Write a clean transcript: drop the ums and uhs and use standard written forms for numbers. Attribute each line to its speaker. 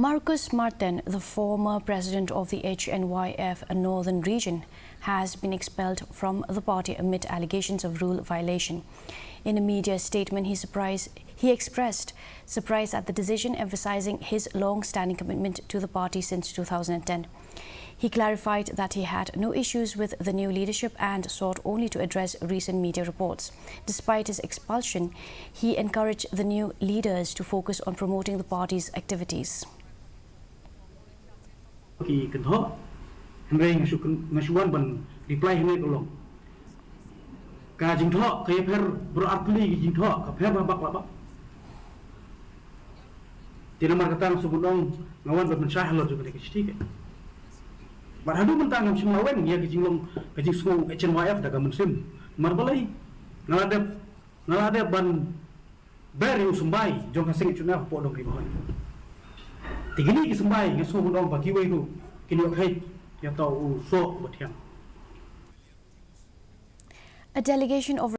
Speaker 1: Markus Marten, the former president of the Hnyf Northern Region, has been expelled from the party amid allegations of rule violation. In a media statement, he expressed surprise at the decision, emphasizing his long-standing commitment to the party since 2010. He clarified that he had no issues with the new leadership and sought only to address recent media reports. Despite his expulsion, he encouraged the new leaders to focus on promoting the party's activities.
Speaker 2: Reply Barhadu mentang macam lawan dia kecing semua Hnyf dah kamen marbalai ngalade ban beri usumbai jong kasing cuna po dong ribuan tigini kisumbai ngaso dong bagi wei tu kini kai ya tahu so batiang.
Speaker 1: A delegation of